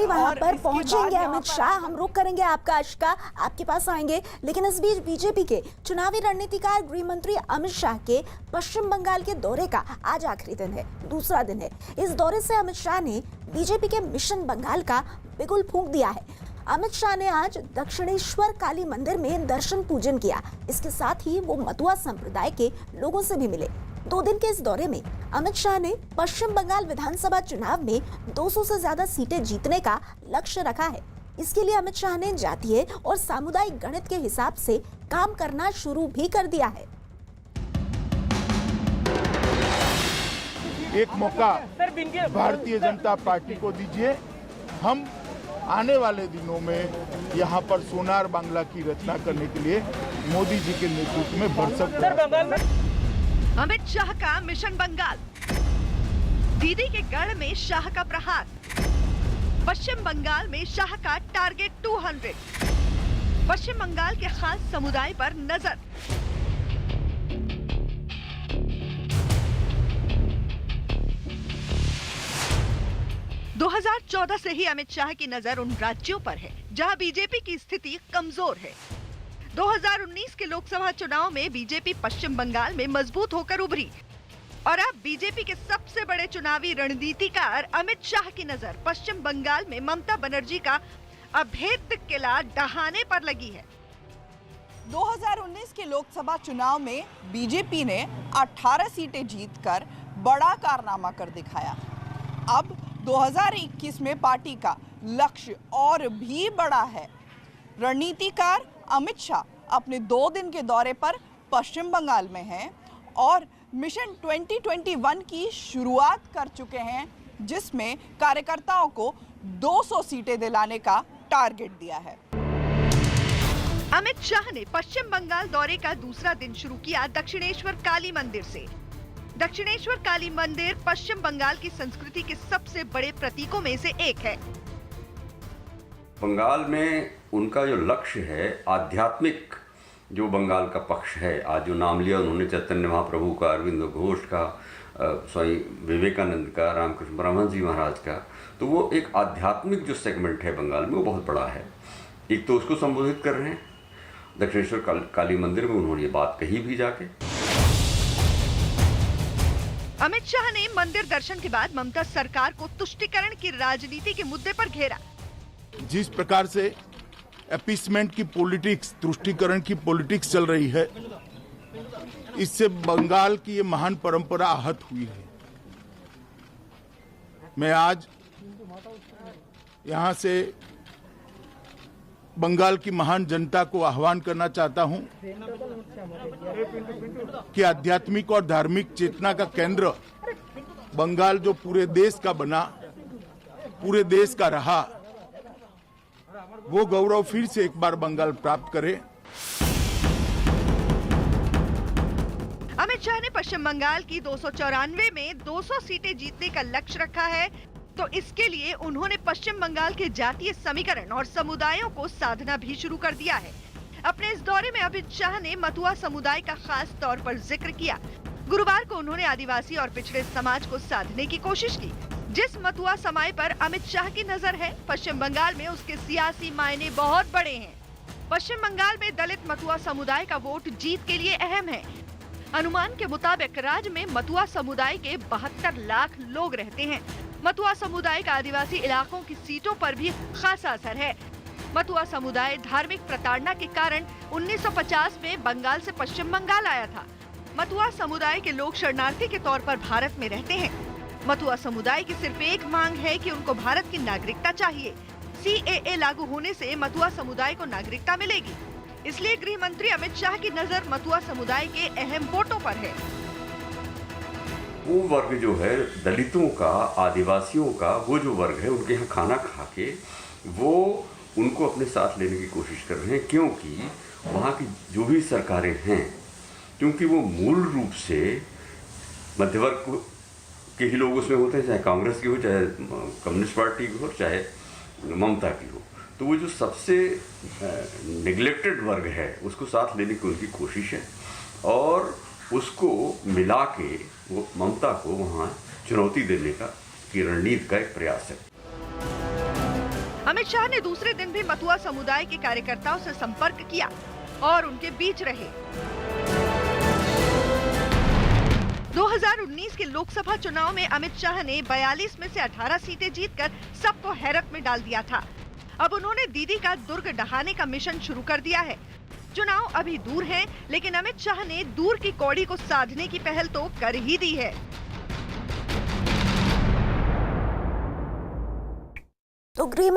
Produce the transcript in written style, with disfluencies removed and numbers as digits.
वहां पर पहुंचेंगे अमित शाह, हम रुक करेंगे आपका अश्का, आपके पास आएंगे। लेकिन इस बीच बीजेपी के चुनावी रणनीतिकार गृह मंत्री अमित शाह के पश्चिम बंगाल के दौरे का आज आखिरी दिन है, दूसरा दिन है। इस दौरे से अमित शाह ने बीजेपी के मिशन बंगाल का बिगुल फूंक दिया है। अमित शाह ने आज दक्षिणेश्वर काली मंदिर में दर्शन पूजन किया। इसके साथ ही वो मतुआ संप्रदाय के लोगों से भी मिले। 2 दिन के इस दौरे में अमित शाह ने पश्चिम बंगाल विधानसभा चुनाव में 200 से ज्यादा सीटें जीतने का लक्ष्य रखा है। इसके लिए अमित शाह ने जातीय और सामुदायिक गणित के हिसाब से काम करना शुरू भी कर दिया है। एक मौका भारतीय जनता पार्टी को दीजिए, हम आने वाले दिनों में यहाँ पर सोनार बांग्ला की रचना करने के लिए मोदी जी के नेतृत्व में भरसक। अमित शाह का मिशन बंगाल, दीदी के गढ़ में शाह का प्रहार, पश्चिम बंगाल में शाह का टारगेट 200, पश्चिम बंगाल के खास समुदाय पर नजर। दो 2014 से ही अमित शाह की नजर उन राज्यों पर है जहां बीजेपी की स्थिति कमजोर है। 2019 के लोकसभा चुनाव में बीजेपी पश्चिम बंगाल में मजबूत होकर उभरी और अब बीजेपी के सबसे बड़े चुनावी रणनीतिकार अमित शाह की नजर पश्चिम बंगाल में ममता बनर्जी का अभेद्य किला ढहाने पर लगी है। 2019 के लोकसभा चुनाव में बीजेपी ने 18 सीटें जीतकर बड़ा कारनामा कर दिखाया। अब 2021 में पार्टी का लक्ष्य और भी बड़ा है। रणनीतिकार अमित शाह अपने 2 दिन के दौरे पर पश्चिम बंगाल में हैं और मिशन 2021 की शुरुआत कर चुके हैं, जिसमें कार्यकर्ताओं को 200 सीटें दिलाने का टारगेट दिया है। अमित शाह ने पश्चिम बंगाल दौरे का दूसरा दिन शुरू किया दक्षिणेश्वर काली मंदिर से। दक्षिणेश्वर काली मंदिर पश्चिम बंगाल की संस्कृति के सबसे बड़े प्रतीकों में से एक है। बंगाल में उनका जो लक्ष्य है, आध्यात्मिक जो बंगाल का पक्ष है, आज जो नाम लिया उन्होंने चैतन्य महाप्रभु का, अरविंद घोष का, स्वामी विवेकानंद का, रामकृष्ण परमहंस जी महाराज का, तो वो एक आध्यात्मिक जो सेगमेंट है बंगाल में वो बहुत बड़ा है। एक तो उसको संबोधित कर रहे हैं, दक्षिणेश्वर काली मंदिर में उन्होंने ये बात कही भी जाके। अमित शाह ने मंदिर दर्शन के बाद ममता सरकार को तुष्टीकरण की राजनीति के मुद्दे पर घेरा। जिस प्रकार से अपीसमेंट की पॉलिटिक्स, तुष्टीकरण की पॉलिटिक्स चल रही है, इससे बंगाल की ये महान परंपरा आहत हुई है। मैं आज यहाँ से बंगाल की महान जनता को आह्वान करना चाहता हूं कि आध्यात्मिक और धार्मिक चेतना का केंद्र बंगाल जो पूरे देश का बना, पूरे देश का रहा, वो गौरव फिर से एक बार बंगाल प्राप्त करे। अमित शाह ने पश्चिम बंगाल की 294 में 200 सीटें जीतने का लक्ष्य रखा है, तो इसके लिए उन्होंने पश्चिम बंगाल के जातीय समीकरण और समुदायों को साधना भी शुरू कर दिया है। अपने इस दौरे में अमित शाह ने मतुआ समुदाय का खास तौर पर जिक्र किया। गुरुवार को उन्होंने आदिवासी और पिछड़े समाज को साधने की कोशिश की। जिस मतुआ समाज पर अमित शाह की नजर है, पश्चिम बंगाल में उसके सियासी मायने बहुत बड़े हैं। पश्चिम बंगाल में दलित मतुआ समुदाय का वोट जीत के लिए अहम है। अनुमान के मुताबिक राज्य में मतुआ समुदाय के 72 लाख लोग रहते हैं। मतुआ समुदाय का आदिवासी इलाकों की सीटों पर भी खासा असर है। मतुआ समुदाय धार्मिक प्रताड़ना के कारण 1950 में बंगाल से पश्चिम बंगाल आया था। मतुआ समुदाय के लोग शरणार्थी के तौर पर भारत में रहते हैं। मतुआ समुदाय की सिर्फ एक मांग है कि उनको भारत की नागरिकता चाहिए। CAA लागू होने से मतुआ समुदाय को नागरिकता मिलेगी। इसलिए गृह मंत्री अमित शाह की नजर मतुआ समुदाय के अहम वोटों पर है। वो वर्ग जो है दलितों का, आदिवासियों का, वो जो वर्ग है उनके यहाँ खाना खा के वो उनको अपने साथ लेने की कोशिश कर रहे हैं, क्योंकि वहाँ की जो भी सरकारें हैं, क्योंकि वो मूल रूप से मध्यवर्ग के ही लोग उसमें होते हैं, चाहे कांग्रेस की हो, चाहे कम्युनिस्ट पार्टी की हो, चाहे ममता की हो, तो वो जो सबसे निगलेक्टेड वर्ग है उसको साथ लेने की उनकी कोशिश है और उसको मिला के वो ममता को वहाँ चुनौती देने का की रणनीति का एक प्रयास है। अमित शाह ने दूसरे दिन भी मथुआ समुदाय के कार्यकर्ताओं से संपर्क किया और उनके बीच रहे। 2019 के लोकसभा चुनाव में अमित शाह ने 42 में से 18 सीटें जीतकर सबको हैरत में डाल दिया था। अब उन्होंने दीदी का दुर्ग ढहाने का मिशन शुरू कर दिया है। चुनाव अभी दूर हैं, लेकिन अमित शाह ने दूर की कौड़ी को साधने की पहल तो कर ही दी है। तो गृह